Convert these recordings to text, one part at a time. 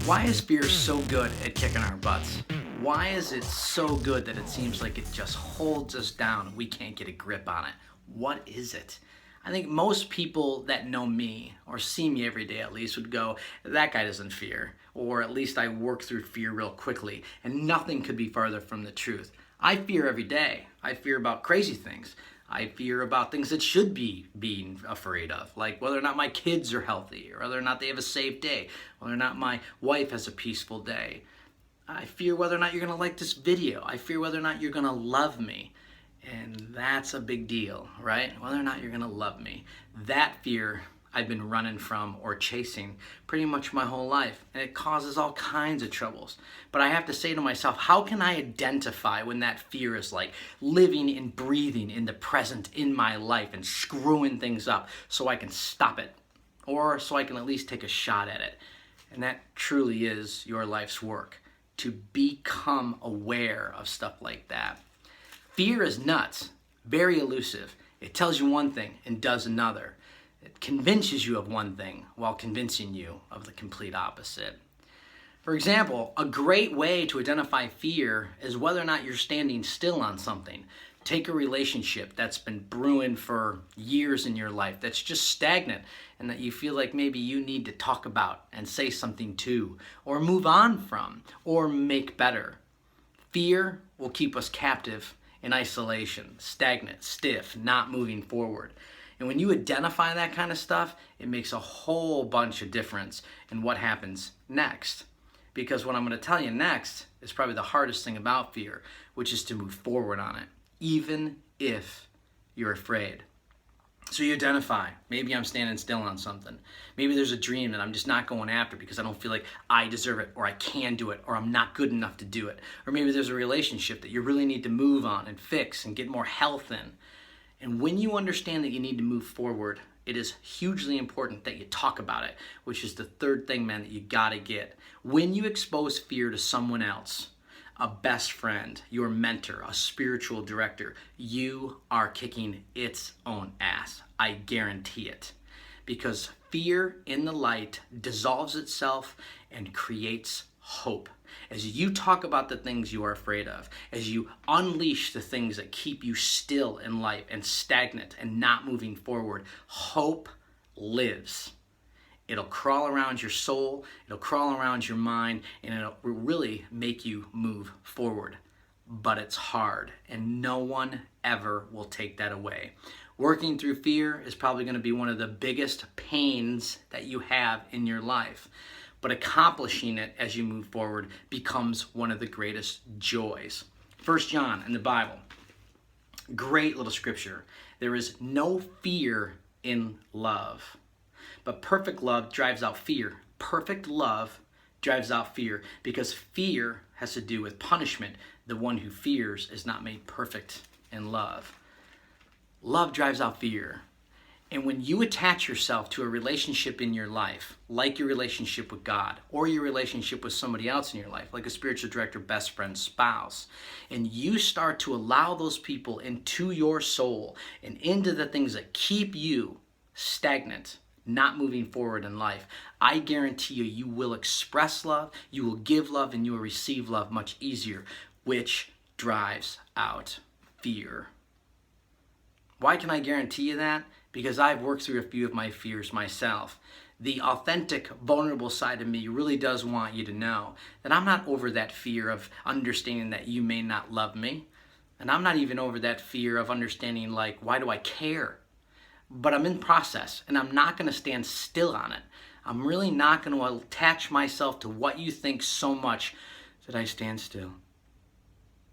Why is fear so good at kicking our butts? Why is it so good that it seems like it just holds us down and we can't get a grip on it? What is it? I think most people that know me or see me every day at least would go, that guy doesn't fear, or at least I work through fear real quickly, and nothing could be farther from the truth. I fear every day. I fear about crazy things. I fear about things that should be being afraid of, like whether or not my kids are healthy, or whether or not they have a safe day, whether or not my wife has a peaceful day. I fear whether or not you're going to like this video. I fear whether or not you're going to love me. And that's a big deal, right? Whether or not you're going to love me. That fear I've been running from or chasing pretty much my whole life, and it causes all kinds of troubles. But I have to say to myself, how can I identify when that fear is like living and breathing in the present in my life and screwing things up so I can stop it, or so I can at least take a shot at it? And that truly is your life's work, to become aware of stuff like that. Fear is nuts, very elusive. It tells you one thing and does another. It convinces you of one thing while convincing you of the complete opposite. For example, a great way to identify fear is whether or not you're standing still on something. Take a relationship that's been brewing for years in your life, that's just stagnant, and that you feel like maybe you need to talk about and say something to, or move on from, or make better. Fear will keep us captive in isolation, stagnant, stiff, not moving forward. And when you identify that kind of stuff, it makes a whole bunch of difference in what happens next. Because what I'm going to tell you next is probably the hardest thing about fear, which is to move forward on it, even if you're afraid. So you identify, maybe I'm standing still on something. Maybe there's a dream that I'm just not going after because I don't feel like I deserve it, or I can do it, or I'm not good enough to do it. Or maybe there's a relationship that you really need to move on and fix and get more health in. And when you understand that you need to move forward, it is hugely important that you talk about it, which is the third thing, man, that you gotta get. When you expose fear to someone else, a best friend, your mentor, a spiritual director, you are kicking its own ass. I guarantee it. Because fear in the light dissolves itself and creates hope. As you talk about the things you are afraid of, as you unleash the things that keep you still in life and stagnant and not moving forward, hope lives. It'll crawl around your soul, it'll crawl around your mind, and it'll really make you move forward. But it's hard, and no one ever will take that away. Working through fear is probably going to be one of the biggest pains that you have in your life. But accomplishing it as you move forward becomes one of the greatest joys. 1 John in the Bible, great little scripture. There is no fear in love, but perfect love drives out fear. Perfect love drives out fear, because fear has to do with punishment. The one who fears is not made perfect in love. Love drives out fear. And when you attach yourself to a relationship in your life, like your relationship with God, or your relationship with somebody else in your life, like a spiritual director, best friend, spouse, and you start to allow those people into your soul and into the things that keep you stagnant, not moving forward in life, I guarantee you, you will express love, you will give love, and you will receive love much easier, which drives out fear. Why can I guarantee you that? Because I've worked through a few of my fears myself. The authentic, vulnerable side of me really does want you to know that I'm not over that fear of understanding that you may not love me. And I'm not even over that fear of understanding, like, why do I care? But I'm in process, and I'm not going to stand still on it. I'm really not going to attach myself to what you think so much that I stand still.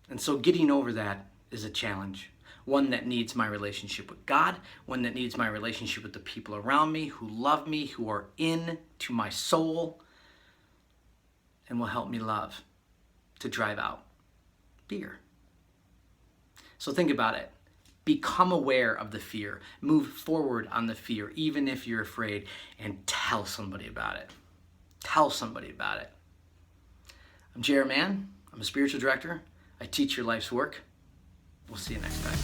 And so getting over that is a challenge. One that needs my relationship with God, one that needs my relationship with the people around me who love me, who are into my soul, and will help me love to drive out fear. So think about it. Become aware of the fear. Move forward on the fear, even if you're afraid, and tell somebody about it. Tell somebody about it. I'm J.R. Mann. I'm a spiritual director. I teach your life's work. We'll see you next time.